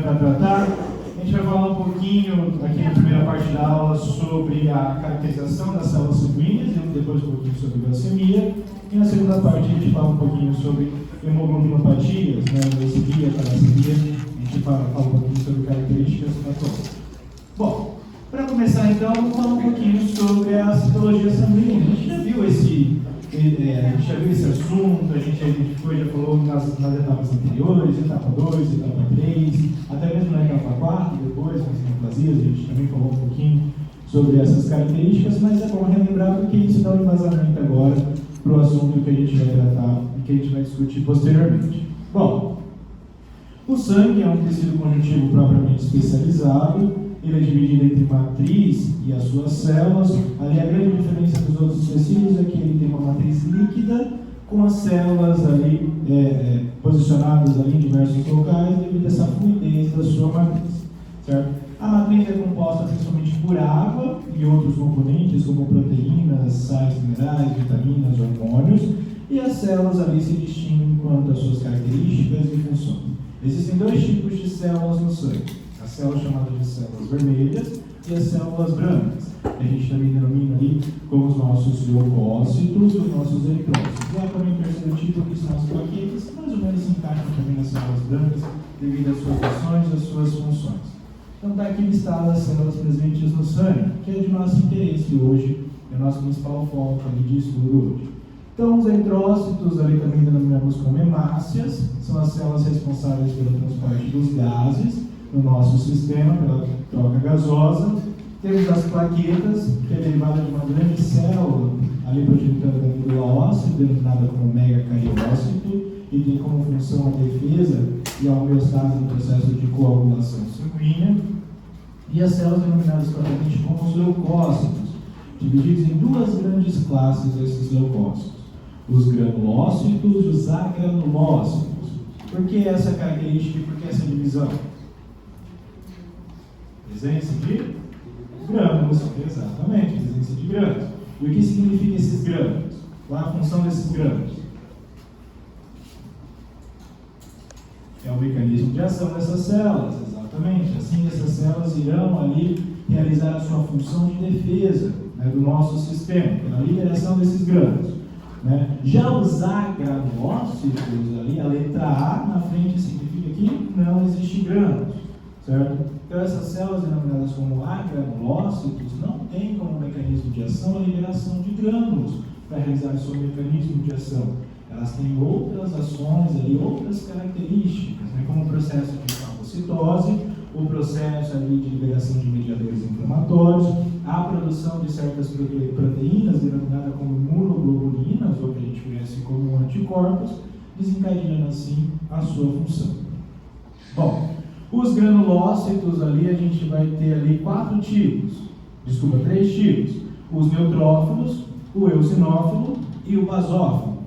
vai tratar, a gente vai falar um pouquinho aqui na primeira parte da aula sobre a caracterização das células sanguíneas, depois um pouquinho sobre glicemia, e na segunda parte a gente fala um pouquinho sobre hemoglobinopatias, né, leucemia, talassemia, a gente fala um pouquinho sobre características patológicas. Bom, para começar então, vamos falar um pouquinho sobre a citologia sanguínea. A gente já viu esse assunto, a gente já falou nas etapas anteriores, etapa 2, etapa 3, até mesmo na etapa 4, depois, nas neoplasias, a gente também falou um pouquinho sobre essas características, mas é bom relembrar porque isso dá um embasamento agora para o assunto que a gente vai tratar e que a gente vai discutir posteriormente. Bom, o sangue é um tecido conjuntivo propriamente especializado. Ele é dividido entre matriz e as suas células. Ali a grande diferença dos outros tecidos é que ele tem uma matriz líquida com as células ali posicionadas ali em diversos locais devido a essa fluidez da sua matriz, certo? A matriz é composta principalmente por água e outros componentes como proteínas, sais minerais, vitaminas, hormônios, e as células ali se distinguem quanto às suas características e funções. Existem dois tipos de células no sangue. As células chamadas de células vermelhas e as células brancas. A gente também denomina ali como os nossos leucócitos e os nossos eritrócitos. E há também o terceiro tipo, que são as plaquetas, que mais ou menos se encaixam também nas células brancas devido às suas ações e às suas funções. Então está aqui listada as células presentes no sangue, que é de nosso interesse hoje, é o nosso principal foco ali de estudo hoje. Então, os eritrócitos, ali também denominamos como hemácias, são as células responsáveis pelo transporte dos gases no nosso sistema, pela troca gasosa. Temos as plaquetas, que é derivada de uma grande célula, ali projetando da medula óssea, denominada como megacariócito, e tem como função a defesa e a homeostase no processo de coagulação sanguínea. E as células denominadas propriamente como os leucócitos, divididos em duas grandes classes desses leucócitos: os granulócitos e os agranulócitos. Por que essa característica e por que essa divisão? Presença de grânulos, exatamente, presença de grânulos. E o que significa esses grânulos? Qual é a função desses grânulos? É o mecanismo de ação dessas células, exatamente. Assim, essas células irão ali realizar a sua função de defesa, né, do nosso sistema, pela liberação desses grânulos. Né? Já os agranulócitos, ali, a letra A na frente significa que não existe grânulos, certo? Então, essas células denominadas como agranulócitos não têm como mecanismo de ação a liberação de grânulos para realizar o seu mecanismo de ação. Elas têm outras ações, ali, outras características, né, como o processo de fagocitose, o processo ali, de liberação de mediadores inflamatórios, a produção de certas proteínas denominadas como imunoglobulinas, ou que a gente conhece como anticorpos, desencadeando assim a sua função. Bom, os granulócitos ali, a gente vai ter ali três tipos: os neutrófilos, o eosinófilo e o basófilo.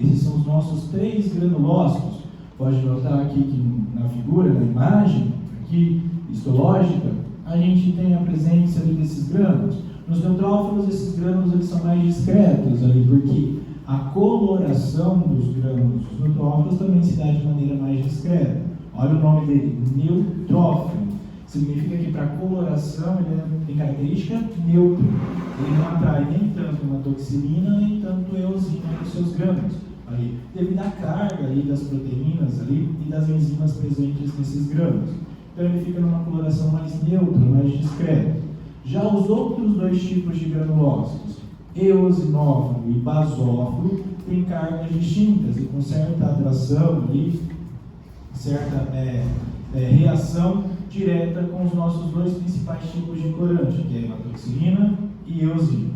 Esses são os nossos três granulócitos. Pode notar aqui que na figura, na imagem, aqui, histológica, a gente tem a presença ali desses grânulos. Nos neutrófilos, esses grânulos eles são mais discretos ali, porque a coloração dos grânulos dos neutrófilos também se dá de maneira mais discreta. Olha o nome dele, neutrófilo. Significa que para coloração ele tem característica neutra. Ele não atrai nem tanto hematoxilina, nem tanto eosina nos seus grânulos, ali, devido à carga ali das proteínas ali, e das enzimas presentes nesses grânulos. Então ele fica numa coloração mais neutra, mais discreta. Já os outros dois tipos de granulócitos, eosinófilo e basófilo, têm cargas distintas e com certa atração ali, certa reação direta com os nossos dois principais tipos de corante, que é a hematoxilina e eosina.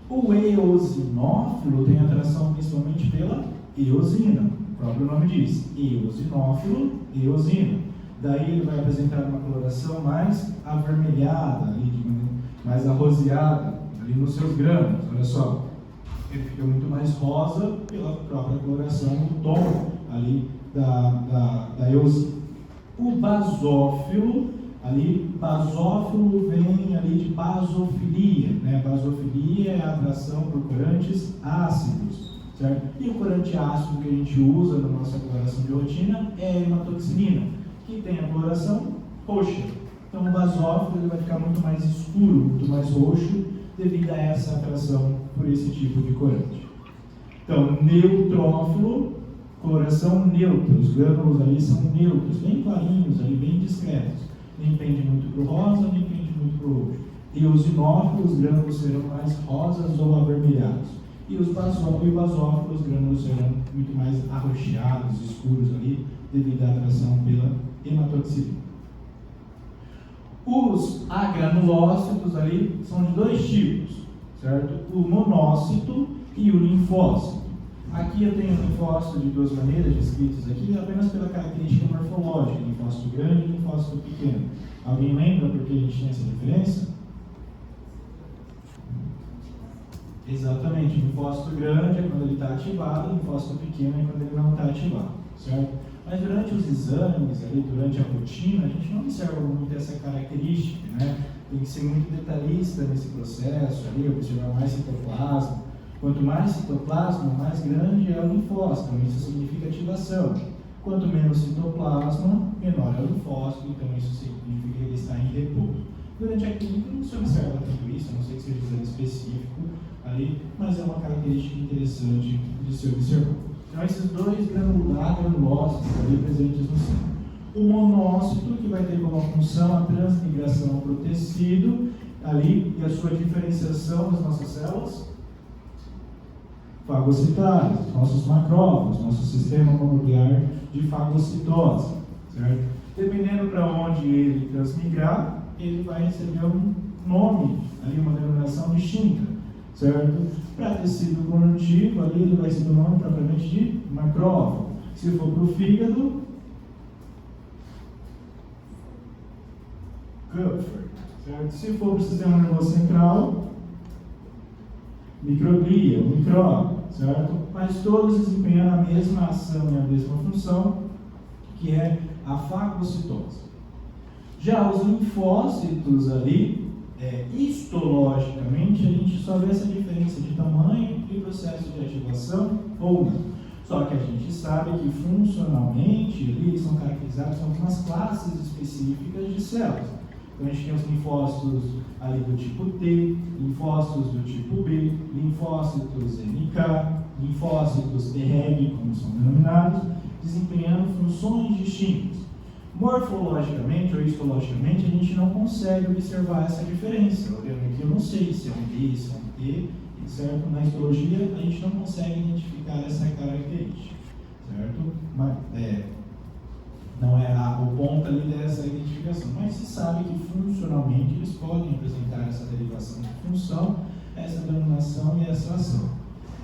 O eosinófilo tem atração principalmente pela eosina, o próprio nome diz, eosinófilo, eosina. Daí ele vai apresentar uma coloração mais avermelhada, ali, mais arroseada ali nos seus grânulos. Olha só, ele fica muito mais rosa pela própria coloração, o tom ali da eosina. O basófilo, basófilo vem ali de basofilia, né? Basofilia é a atração por corantes ácidos, certo? E o corante ácido que a gente usa na nossa coloração de rotina é a hematoxilina, que tem a coloração roxa. Então o basófilo ele vai ficar muito mais escuro, muito mais roxo, devido a essa atração por esse tipo de corante. Então, neutrófilo, coloração neutra, os grânulos ali são neutros, bem clarinhos, ali, bem discretos. Nem pende muito para o rosa, nem pende muito para o roxo. Eosinófilo, os grânulos serão mais rosas ou avermelhados. E os basófilos, os grânulos serão muito mais arroxeados, escuros ali, devido à atração pela hematoxilina. Os agranulócitos ali são de dois tipos, certo? O monócito e o linfócito. Aqui eu tenho o linfócito de duas maneiras descritos aqui, apenas pela característica morfológica, linfócito grande e linfócito pequeno. Alguém lembra por que a gente tem essa diferença? Exatamente, o linfócito grande é quando ele está ativado, o linfócito pequeno é quando ele não está ativado, certo? Mas durante os exames, ali, durante a rotina, a gente não observa muito essa característica, né? Tem que ser muito detalhista nesse processo, ali, observar mais citoplasma. Quanto mais citoplasma, mais grande é o linfócito, então isso significa ativação. Quanto menos citoplasma, menor é o linfócito, então isso significa que ele está em repouso. Durante a clínica não se observa tudo isso, a não ser que seja exame específico ali, mas é uma característica interessante de se observar. Então esses dois granulócitos ali presentes no sangue. O monócito, que vai ter como função a transmigração para o tecido ali e a sua diferenciação das nossas células fagocitárias, nossos macrófagos, nosso sistema mononuclear de fagocitose, certo? Dependendo para onde ele transmigrar, ele vai receber um nome, ali uma denominação distinta, certo? Para tecido conjuntivo, ali ele vai receber o nome propriamente de macrófago. Se for para o fígado, Kupffer, certo? Se for para o sistema nervoso central, microglia, micróbio, certo? Mas todos desempenhando a mesma ação e a mesma função, que é a fagocitose. Já os linfócitos ali, histologicamente, a gente só vê essa diferença de tamanho e processo de ativação ou não. Só que a gente sabe que funcionalmente ali, eles são caracterizados por algumas classes específicas de células. Então a gente tem os linfócitos ali do tipo T, linfócitos do tipo B, linfócitos NK, linfócitos Treg, como são denominados, desempenhando funções distintas. Morfologicamente ou histologicamente, a gente não consegue observar essa diferença. Olhando aqui, eu não sei se é um B, se é um T, certo? Na histologia, a gente não consegue identificar essa característica, certo? Mas, não é o ponto ali dessa identificação, mas se sabe que funcionalmente eles podem apresentar essa derivação de função, essa denominação e essa ação.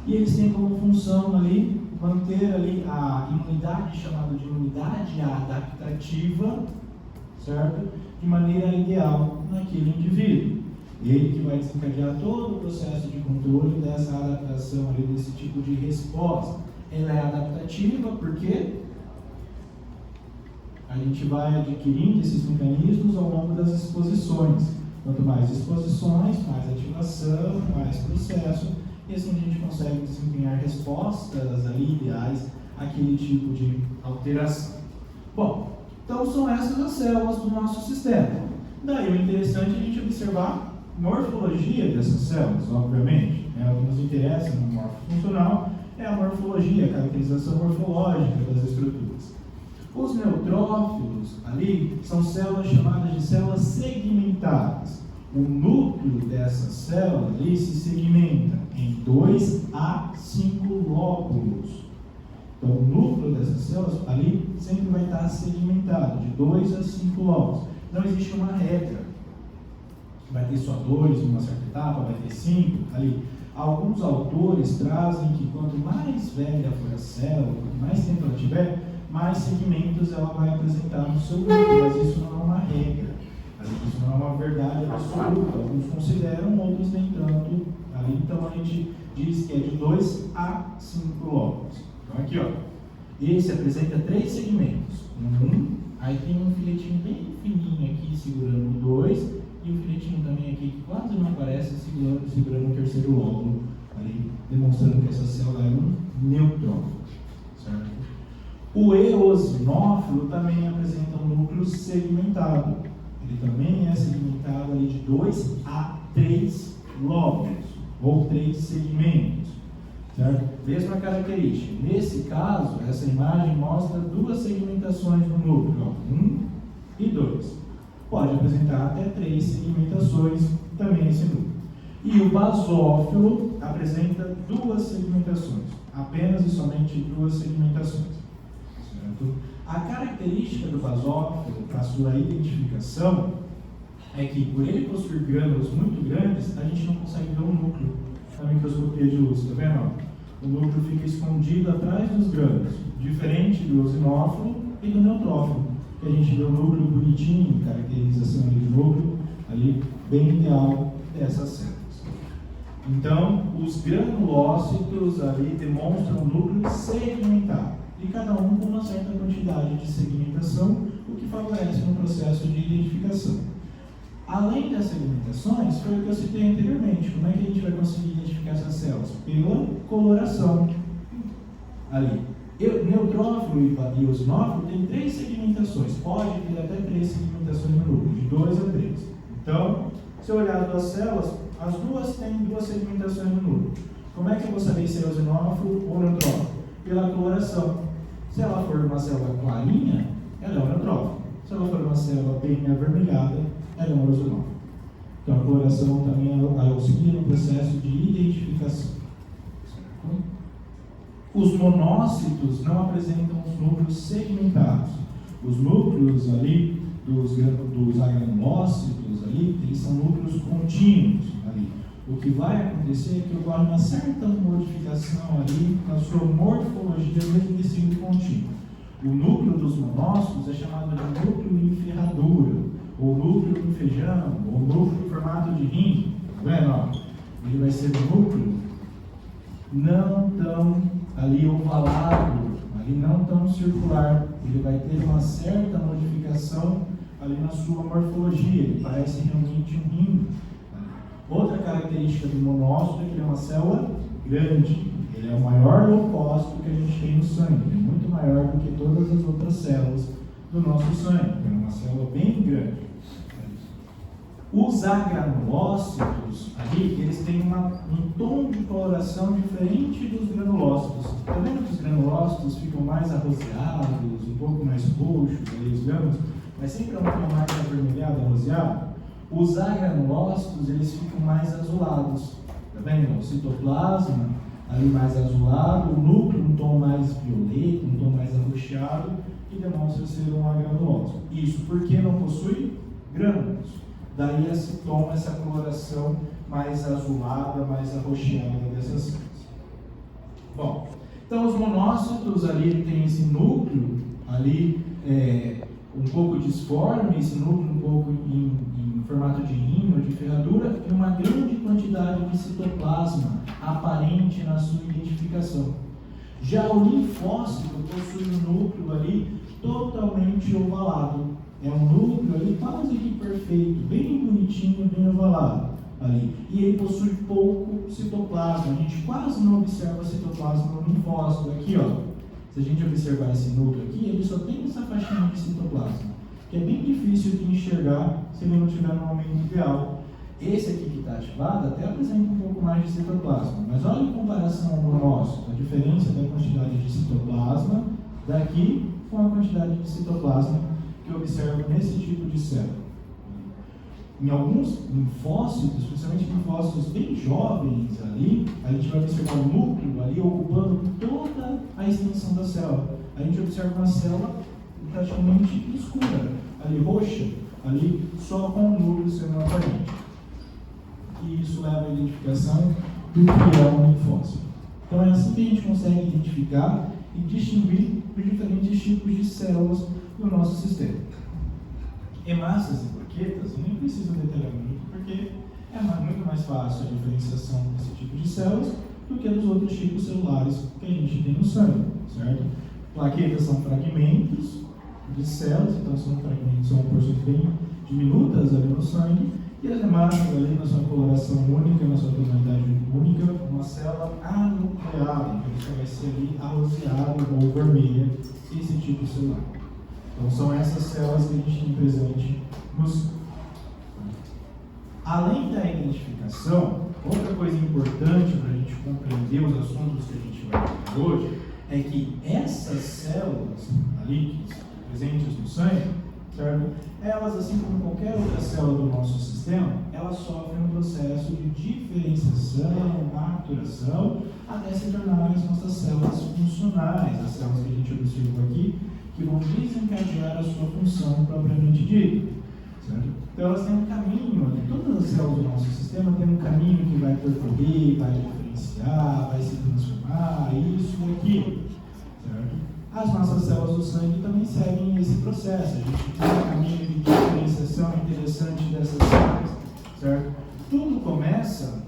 E eles têm como função ali manter ali a imunidade, chamada de imunidade adaptativa, certo? De maneira ideal naquele indivíduo. Ele que vai desencadear todo o processo de controle dessa adaptação ali, desse tipo de resposta. Ela é adaptativa porque a gente vai adquirindo esses mecanismos ao longo das exposições. Quanto mais exposições, mais ativação, mais processo, e assim a gente consegue desempenhar respostas ali ideais àquele tipo de alteração. Bom, então são essas as células do nosso sistema. Daí o interessante é a gente observar a morfologia dessas células, obviamente. O que nos interessa no morfofuncional é a morfologia, a caracterização morfológica das estruturas. Os neutrófilos ali são células chamadas de células segmentadas. O núcleo dessa célula ali se segmenta em 2 a 5 lóbulos. Então, o núcleo dessas células ali sempre vai estar segmentado, de 2 a 5 lóbulos. Não existe uma regra. Vai ter só 2 numa certa etapa, vai ter 5 ali. Alguns autores trazem que quanto mais velha for a célula, quanto mais tempo ela tiver, mais segmentos ela vai apresentar no seu núcleo, mas isso não é uma regra, isso não é uma verdade absoluta. Alguns consideram, outros nem tanto. Ali, então a gente diz que é de 2 a 5 lóbulos. Então aqui, ó, esse apresenta 3 segmentos. Aí tem um filetinho bem fininho aqui segurando o 2, e um filetinho também aqui que quase não aparece segurando o terceiro lóbulo, ali, demonstrando que essa célula é um neutrófilo, certo? O eosinófilo também apresenta um núcleo segmentado. Ele também é segmentado ali de 2 a 3 lóbulos, ou 3 segmentos. Certo? Mesma característica. Nesse caso, essa imagem mostra 2 segmentações no núcleo, 1 e 2. Pode apresentar até 3 segmentações também esse núcleo. E o basófilo apresenta 2 segmentações, apenas e somente 2 segmentações. Certo? A característica do basófilo, para sua identificação, é que por ele possuir grânulos muito grandes, a gente não consegue ver o núcleo na microscopia de luz, está vendo? O núcleo fica escondido atrás dos grânulos, diferente do eosinófilo e do neutrófilo, que a gente vê o núcleo bonitinho, caracterização ali do núcleo, ali bem ideal dessas células. Então, os granulócitos ali demonstram um núcleo segmentado, e cada um com uma certa quantidade de segmentação, o que favorece no processo de identificação. Além das segmentações, foi o que eu citei anteriormente. Como é que a gente vai conseguir identificar essas células? Pela coloração. Ali. Neutrófilo e eosinófilo tem 3 segmentações. Pode ter até 3 segmentações no núcleo, de 2 a 3. Então, se eu olhar as 2 células, as duas têm 2 segmentações no núcleo. Como é que eu vou saber se é eosinófilo ou neutrófilo? Pela coloração. Se ela for uma célula clarinha, ela é um neutrófilo. Se ela for uma célula bem avermelhada, ela é um eosinófilo. Então, a coloração também auxilia no processo de identificação. Certo? Os monócitos não apresentam os núcleos segmentados. Os núcleos ali dos agranulócitos ali, eles são núcleos contínuos ali. O que vai acontecer é que ocorre uma certa modificação ali na sua morfologia mesmo desse núcleo contínuo. O núcleo dos monócitos é chamado de núcleo em ferradura, ou núcleo em feijão, ou núcleo em formato de rim. Tá vendo? Ele vai ser um núcleo não tão ali ovalado, ali não tão circular. Ele vai ter uma certa modificação ali na sua morfologia. Ele parece realmente um rim. Outra característica do monócito é que ele é uma célula grande. Ele é o maior leucócito que a gente tem no sangue. Ele é muito maior do que todas as outras células do nosso sangue. É uma célula bem grande. Os agranulócitos ali, eles têm um tom de coloração diferente dos granulócitos. Está vendo que os granulócitos ficam mais arrozeados, um pouco mais roxos, ali, os grãos, mas sempre é um tom mais avermelhado, arrozeado? Os agranulócitos, eles ficam mais azulados. Está vendo? O citoplasma ali mais azulado, o núcleo um tom mais violeta, um tom mais arroxeado, que demonstra ser um agranulócito. Isso porque não possui grânulos. Daí esse tom, essa coloração mais azulada, mais arroxeada dessas células. Bom, então os monócitos ali tem esse núcleo ali um pouco disforme, esse núcleo um pouco em formato de rim ou de ferradura, e uma grande quantidade de citoplasma aparente na sua identificação. Já o linfócito possui um núcleo ali totalmente ovalado. É um núcleo ali quase que perfeito, bem bonitinho, bem ovalado ali. E ele possui pouco citoplasma. A gente quase não observa citoplasma no linfócito. Aqui, ó, se a gente observar esse núcleo aqui, ele só tem essa faixinha de citoplasma, que é bem difícil de enxergar se ele não estiver no momento ideal. Esse aqui que está ativado até apresenta um pouco mais de citoplasma. Mas olha em comparação ao monócito, a diferença da quantidade de citoplasma daqui com a quantidade de citoplasma que eu observo nesse tipo de célula. Em alguns linfócitos, principalmente linfócitos bem jovens ali, a gente vai observar o núcleo ali ocupando toda a extensão da célula. A gente observa uma célula praticamente escura, ali roxa, ali só com o núcleo sendo aparente. E isso leva à identificação do que é um linfócito. Então é assim que a gente consegue identificar e distinguir os diferentes tipos de células do nosso sistema. Hemácias e plaquetas, eu nem preciso detalhar muito, porque é muito mais fácil a diferenciação desse tipo de células do que dos outros tipos celulares que a gente tem no sangue, certo? Plaquetas são fragmentos de células, então são fragmentos, são porções bem diminutas ali no sangue, E as demais, ali na sua coloração única, na sua tonalidade única, uma célula anucleada, então isso vai ser ali arrozeada ou vermelha, esse tipo celular. Então são essas células que a gente tem presente no sangue. Além da identificação, outra coisa importante para a gente compreender os assuntos que a gente vai falar hoje é que essas células ali que estão presentes no sangue, certo? Elas, assim como qualquer outra célula do nosso sistema, elas sofrem um processo de diferenciação, maturação, até se tornarem as nossas células funcionais, as células que a gente observa aqui, que vão desencadear a sua função propriamente dita. Certo? Então elas têm um caminho, todas as células do nosso sistema têm um caminho que vai percorrer, vai diferenciar, vai se transformar, isso e aquilo. Certo? As nossas células do sangue também seguem esse processo. A gente tem um caminho de diferenciação interessante dessas células. Certo? Tudo começa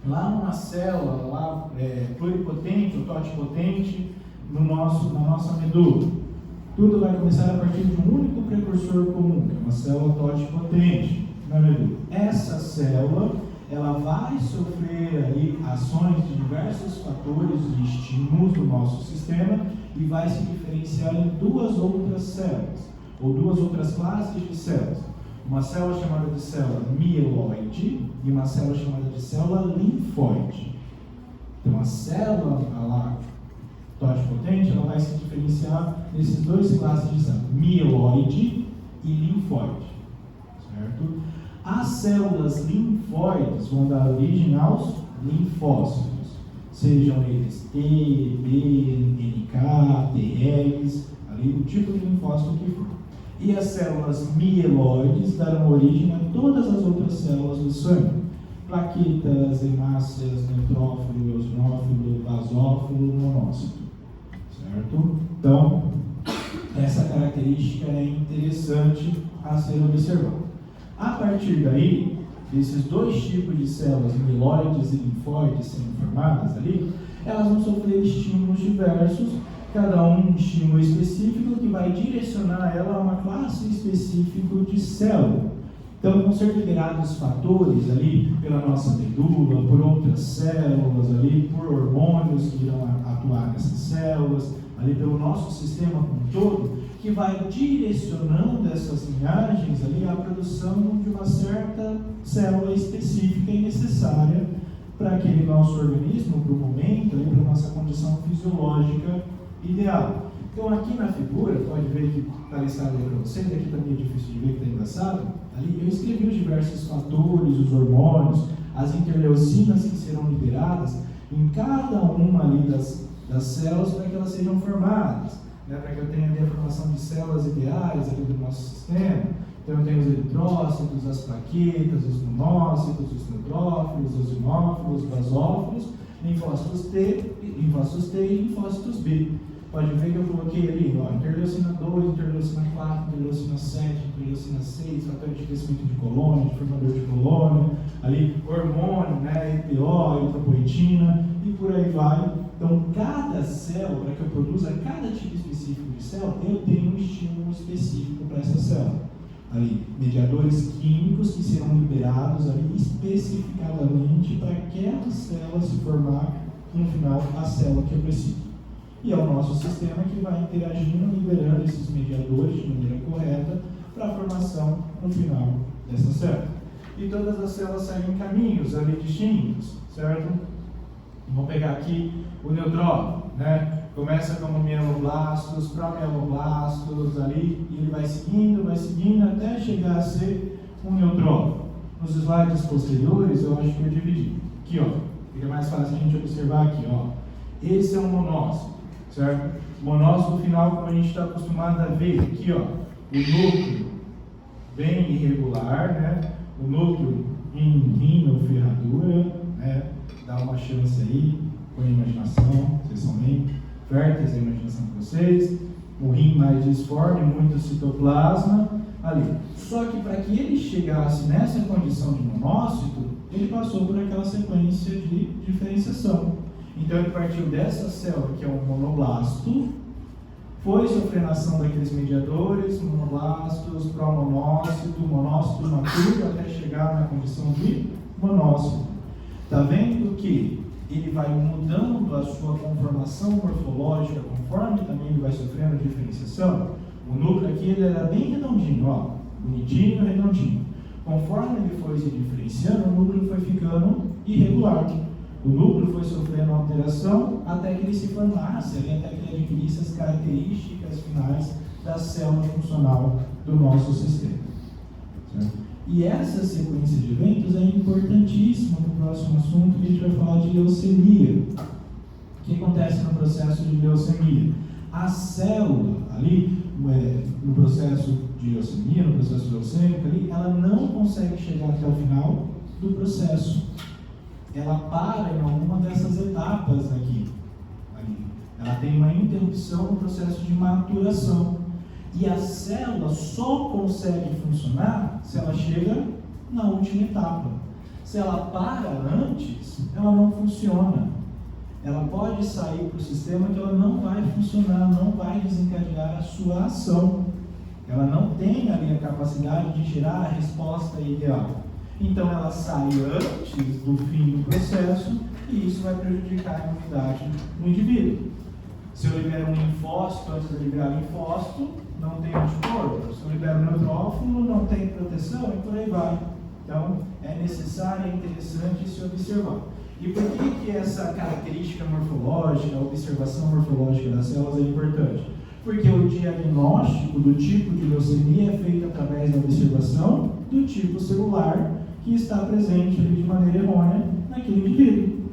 lá numa célula lá, pluripotente ou totipotente na nossa medula. Tudo vai começar a partir de um único precursor comum, que é uma célula totipotente na medula. Essa célula, ela vai sofrer aí ações de diversos fatores de estímulos do nosso sistema e vai se diferenciar em duas outras células, ou duas outras classes de células. Uma célula chamada de célula mieloide e uma célula chamada de célula linfóide. Então a célula lá totipotente, ela vai se diferenciar nesses dois classes de células, mieloide e linfóide, certo? As células linfóides vão dar origem aos linfócitos, sejam eles T, B, NK, Tregs, ali o tipo de linfócito que for. E as células mieloides darão origem a todas as outras células do sangue, plaquetas, hemácias, neutrófilo, eosinófilo, basófilo, monócito. Certo? Então, essa característica é interessante a ser observada. A partir daí, desses dois tipos de células, mieloides e linfóides, sendo formadas ali, elas vão sofrer estímulos diversos, cada um estímulo específico que vai direcionar ela a uma classe específica de célula. Então, vão ser liberados fatores ali pela nossa medula, por outras células ali, por hormônios que irão atuar nessas células, ali pelo nosso sistema como um todo, que vai direcionando essas linhagens ali à produção de uma certa célula específica e necessária para aquele nosso organismo, para o momento, para a nossa condição fisiológica ideal. Então, aqui na figura, pode ver que está listado aí para vocês, aqui também é difícil de ver, que está engraçado. Ali eu escrevi os diversos fatores, os hormônios, as interleucinas que serão liberadas em cada uma ali das células para que elas sejam formadas, né? Para que eu tenha ali a formação de células ideais ali do nosso sistema. Então eu tenho os eritrócitos, as plaquetas, os monócitos, os neutrófilos, os eosinófilos, os basófilos, linfócitos T e linfócitos B. Pode ver que eu coloquei ali, ó, interleucina 2, interleucina 4, interleucina 7, interleucina 6, fator de crescimento de colônia, de formador de colônia, ali hormônio, né, EPO, eritropoetina e por aí vai. Então, cada célula, para que eu produza cada tipo específico de célula, eu tenho um estímulo específico para essa célula. Ali, mediadores químicos que serão liberados ali especificadamente para aquela célula se formar, no final, a célula que eu preciso. E é o nosso sistema que vai interagindo, liberando esses mediadores de maneira correta para a formação, no final, dessa célula. E todas as células seguem caminhos ali distintos, certo? Vamos pegar aqui o neutrófilo, né? Começa como mieloblastos, promieloblastos ali, e ele vai seguindo até chegar a ser um neutrófilo. Nos slides posteriores, eu acho que eu dividi. Aqui, ó, fica mais fácil a gente observar aqui, ó. Esse é um monócito, certo? Monócito final, como a gente está acostumado a ver, aqui, ó, o núcleo bem irregular, né? O núcleo em rino ou ferradura, né? Dá uma chance aí, com a imaginação, vocês são bem férteis a imaginação de vocês. O rim mais disforme, muito citoplasma ali. Só que para que ele chegasse nessa condição de monócito, ele passou por aquela sequência de diferenciação. Então ele partiu dessa célula, que é um monoblasto, foi sofrendo ação daqueles mediadores, monoblastos, promonócito, monócito maturo, até chegar na condição de monócito. Está vendo que ele vai mudando a sua conformação morfológica conforme também ele vai sofrendo diferenciação? O núcleo aqui ele era bem redondinho, ó, bonitinho, redondinho. Conforme ele foi se diferenciando, o núcleo foi ficando irregular. O núcleo foi sofrendo alteração até que ele se formasse, até que ele adquirisse as características finais da célula funcional do nosso sistema. Certo? E essa sequência de eventos é importantíssima para o próximo assunto, que a gente vai falar de leucemia. O que acontece no processo de leucemia? A célula ali, no processo de leucemia, no processo leucêmico ali, ela não consegue chegar até o final do processo. Ela para em alguma dessas etapas aqui. Ali. Ela tem uma interrupção no processo de maturação. E a célula só consegue funcionar se ela chega na última etapa. Se ela para antes, ela não funciona. Ela pode sair para o sistema que ela não vai funcionar, não vai desencadear a sua ação. Ela não tem ali a capacidade de gerar a resposta ideal. Então ela sai antes do fim do processo e isso vai prejudicar a imunidade do indivíduo. Se eu libero um linfócito antes de liberar linfócito, não tem anticorpo. Se eu libero um neutrófilo, não tem proteção e por aí vai. Então é necessário e interessante se observar. E por que essa característica morfológica, a observação morfológica das células é importante? Porque o diagnóstico do tipo de leucemia é feito através da observação do tipo celular que está presente ali de maneira errônea naquele indivíduo.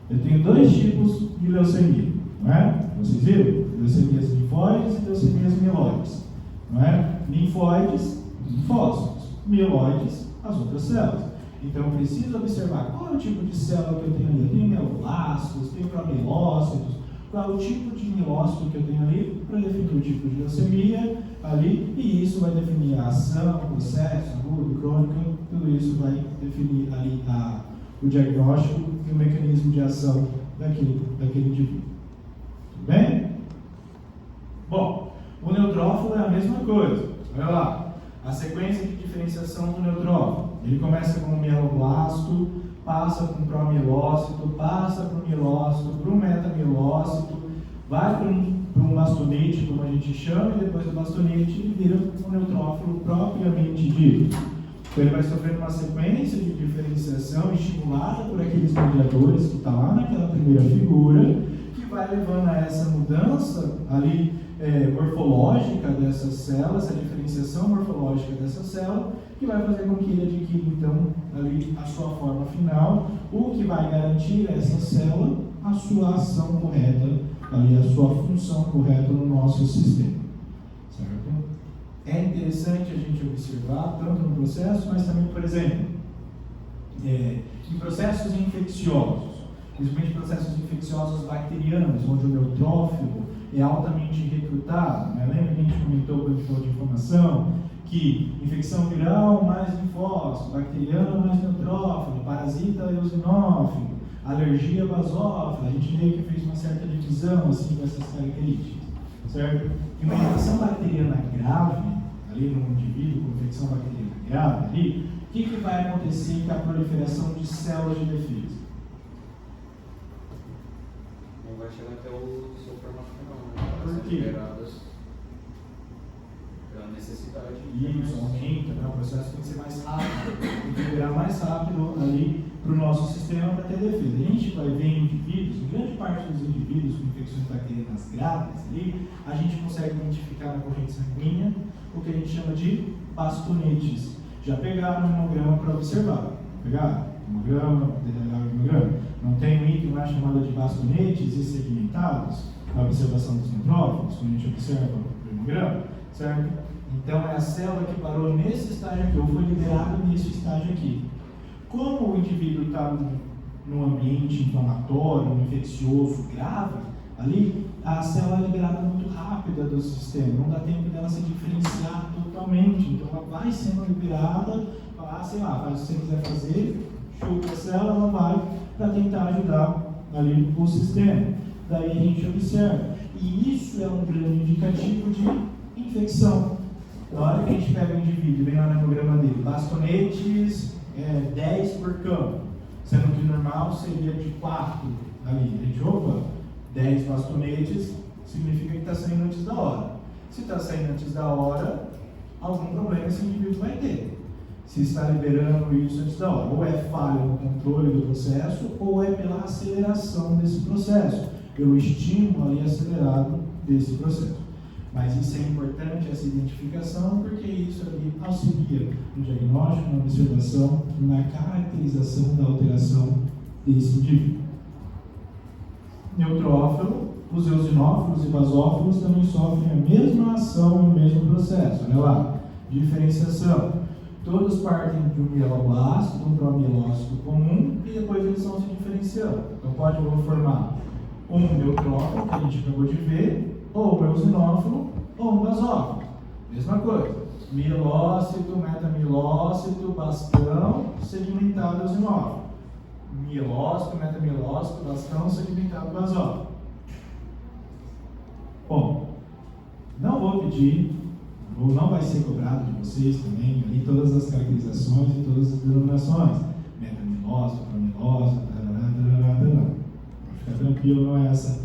Eu tenho dois tipos de leucemia, não é? Vocês viram? Leucemias linfóides e leucemias mieloides, não é? Linfóides, linfócitos, mieloides, as outras células. Então eu preciso observar qual é o tipo de célula que eu tenho ali. Eu tenho mieloblastos, tenho promielócitos, qual é o tipo de mielócito que eu tenho ali para definir o tipo de leucemia ali, e isso vai definir a ação, o processo, agudo, crônico, tudo isso vai definir ali o diagnóstico e o mecanismo de ação daquele indivíduo. Tudo bem? Bom, o neutrófilo é a mesma coisa. Olha lá, a sequência de diferenciação do neutrófilo. Ele começa com o mieloblasto, passa para um promielócito, passa para o mielócito, para o metamielócito, vai para um bastonite, como a gente chama, e depois do bastonite ele vira um neutrófilo propriamente dito. Então ele vai sofrendo uma sequência de diferenciação estimulada por aqueles mediadores que está lá naquela primeira figura, que vai levando a essa mudança ali morfológica dessa célula, essa diferenciação morfológica dessa célula, que vai fazer com que ele adquira então ali a sua forma final, o que vai garantir a essa célula a sua ação correta, ali a sua função correta no nosso sistema. Certo? É interessante a gente observar tanto no processo, mas também, por exemplo, em processos infecciosos, principalmente processos infecciosos bacterianos, onde o neutrófilo é altamente recrutado, né? Lembra que a gente comentou quando a gente falou de inflamação, que infecção viral mais linfócito, bacteriano mais neutrófilo, parasita eosinófilo, alergia basófila, a gente meio que fez uma certa divisão assim com essas características, certo? E uma infecção bacteriana grave, ali no indivíduo com infecção bacteriana grave, ali, o que vai acontecer com a proliferação de células de defesa? Não vai chegar até o seu formato final, né? Por quê? Liberadas pela necessidade. Isso, aumenta, né? O processo tem que ser mais rápido, tem que liberar mais rápido ali para o nosso sistema para ter defesa. A gente vai ver em indivíduos, em grande parte dos indivíduos com infecções bacterianas graves ali, a gente consegue identificar na corrente sanguínea o que a gente chama de bastonetes. Já pegaram o hemograma para observar? Pegaram? Hemograma, detalhar o hemograma. Não tem um item lá chamado de bastonetes e segmentados na observação dos neutrófilos, quando a gente observa o hemograma, certo? Então é a célula que parou nesse estágio aqui, ou foi liberada nesse estágio aqui. Como o indivíduo está num ambiente inflamatório, infeccioso, grave, ali, a célula é liberada muito rápida do sistema, não dá tempo dela se diferenciar totalmente, então ela vai sendo liberada, sei lá, faz o que você quiser fazer, chupa a célula, ela vai para tentar ajudar ali o sistema. Daí a gente observa. E isso é um grande indicativo de infecção. Na hora que a gente pega o indivíduo, vem lá no hemograma dele, bastonetes 10 por campo, sendo que normal seria de 4 ali. A gente, opa, 10 bastonetes significa que está saindo antes da hora. Se está saindo antes da hora, algum problema esse indivíduo vai ter. Se está liberando isso antes da hora. Ou é falha no controle do processo, ou é pela aceleração desse processo, pelo estímulo ali acelerado desse processo. Mas isso é importante, essa identificação, porque isso ali auxilia no diagnóstico, na observação, na caracterização da alteração desse indivíduo. Neutrófilo, os eosinófilos e basófilos também sofrem a mesma ação e o mesmo processo. Olha lá, diferenciação. Todos partem de um mieloblasto, de um promielócito comum, e depois eles vão se diferenciando. Então pode formar um neutrófilo, que a gente acabou de ver, ou um eosinófilo, ou um basófilo. Mesma coisa. Mielócito, metamielócito, bastão, segmentado eosinófilo. Mielócito, metamielócito, bastão, segmentado basófilo. Bom, não vou pedir, ou não vai ser cobrado de vocês também, ali todas as caracterizações e todas as denominações. Metamielócito, promielócito, fica tranquilo, não é essa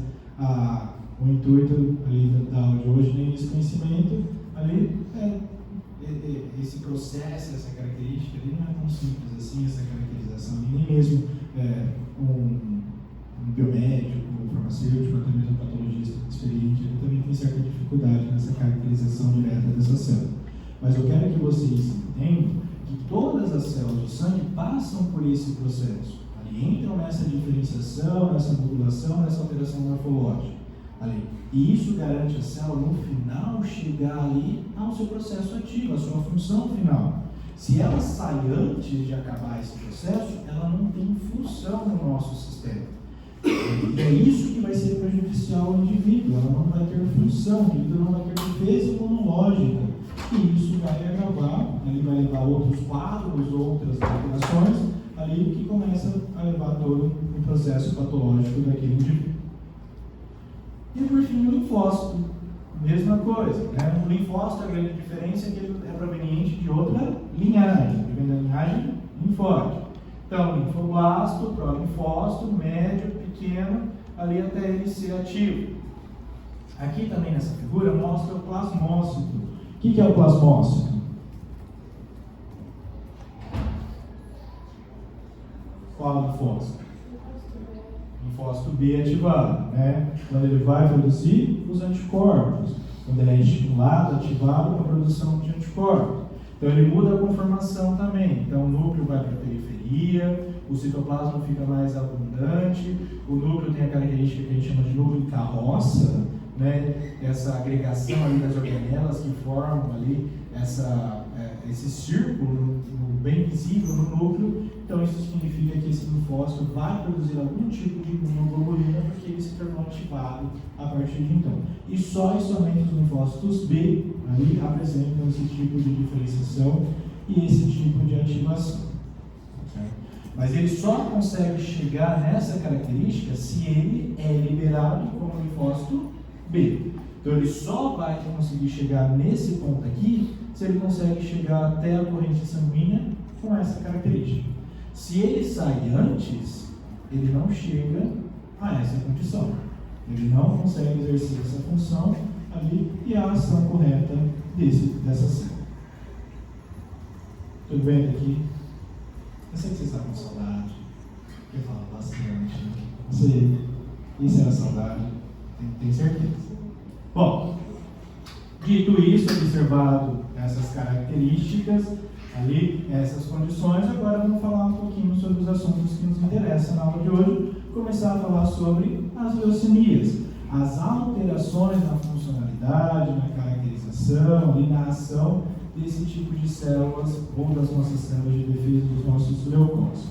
o intuito ali da aula de hoje, nem esse conhecimento ali esse processo, essa característica ali não é tão simples assim, essa caracterização, e nem mesmo um biomédico, um farmacêutico, até mesmo um patologista experiente, ele também tem certa dificuldade nessa caracterização direta dessa célula. Mas eu quero que vocês entendam que todas as células do sangue passam por esse processo. Ali entram nessa diferenciação, nessa modulação, nessa alteração morfológica. Ali. E isso garante a célula, no final, chegar ali ao seu processo ativo, à sua função final. Se ela sai antes de acabar esse processo, ela não tem função no nosso sistema. E é isso que vai ser prejudicial ao indivíduo. Ela não vai ter função, o indivíduo não vai ter defesa imunológica. E isso vai agravar, ele vai levar outros quadros, outras alterações, ali que começa a levar todo o processo patológico daquele indivíduo. E por fim, o linfócito, mesma coisa. Né? O linfócito, a grande diferença é que ele é proveniente de outra linhagem, vem da linhagem linfóide. Então, linfoblasto, prolinfócito, médio, pequeno, ali até ele ser ativo. Aqui também nessa figura mostra o plasmócito. O que é o plasmócito? Qual é o linfócito? Linfócito B ativado, né? Quando ele vai produzir os anticorpos, quando ele é estimulado, ativado com a produção de anticorpos. Então ele muda a conformação também. Então o núcleo vai para a periferia, o citoplasma fica mais abundante, o núcleo tem a característica que a gente chama de núcleo carroça, né? Essa agregação ali das organelas que formam ali esse círculo bem visível no núcleo. Então isso significa que esse linfócito vai produzir algum tipo de imunoglobulina porque ele se tornou ativado a partir de então. E só e somente os linfócitos B ali apresentam esse tipo de diferenciação e esse tipo de ativação. Certo? Mas ele só consegue chegar nessa característica se ele é liberado como linfócito B. Então ele só vai conseguir chegar nesse ponto aqui se ele consegue chegar até a corrente sanguínea com essa característica. Se ele sai antes, ele não chega a essa condição. Ele não consegue exercer essa função ali e a ação correta dessa célula. Tudo bem aqui? Eu sei que vocês estavam com saudade, porque eu falo bastante. Não sei, isso era saudade, tem certeza. Bom, dito isso, observado essas características, ali, essas condições, agora vamos falar um pouquinho sobre os assuntos que nos interessam na aula de hoje, começar a falar sobre as leucemias, as alterações na funcionalidade, na caracterização e na ação desse tipo de células ou das nossas células de defesa dos nossos leucócitos.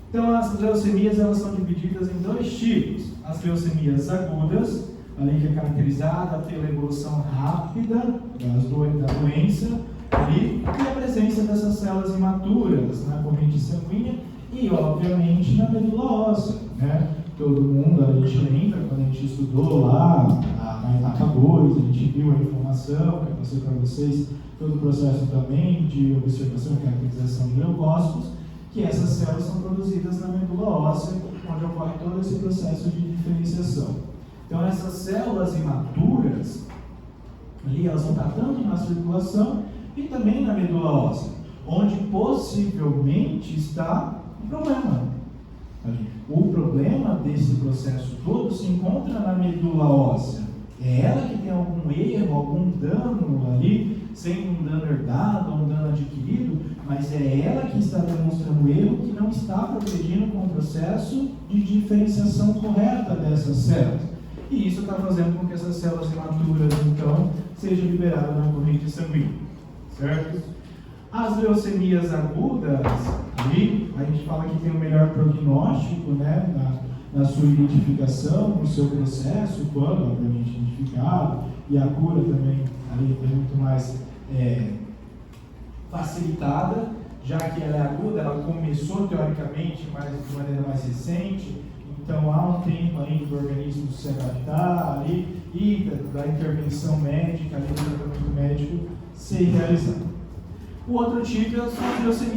Então, as leucemias elas são divididas em dois tipos: as leucemias agudas, ali que é caracterizada pela evolução rápida da doença, e a presença dessas células imaturas na corrente sanguínea e, obviamente, na medula óssea, né? todo mundo, a gente lembra, quando a gente estudou lá na etapa 2, a gente viu a informação, que eu passei para vocês, todo o processo também de observação e caracterização de leucócitos, que essas células são produzidas na medula óssea, onde ocorre todo esse processo de diferenciação. Então, essas células imaturas, ali elas vão estar tanto na circulação e também na medula óssea, onde possivelmente está o problema. O problema desse processo todo se encontra na medula óssea. É ela que tem algum erro, algum dano ali, sem um dano herdado ou um dano adquirido, mas é ela que está demonstrando erro, que não está progredindo com o processo de diferenciação correta dessas células. E isso está fazendo com que essas células imaturas, então, sejam liberadas na corrente sanguínea, certo? As leucemias agudas, ali, a gente fala que tem o melhor prognóstico, né, na sua identificação, no seu processo, quando, obviamente, identificado, e a cura também ali é muito mais facilitada, já que ela é aguda, ela começou teoricamente de maneira mais recente, então há um tempo ainda do organismo se adaptar ali e da intervenção médica, ali do tratamento médico ser realizado. O outro tipo são as leucemias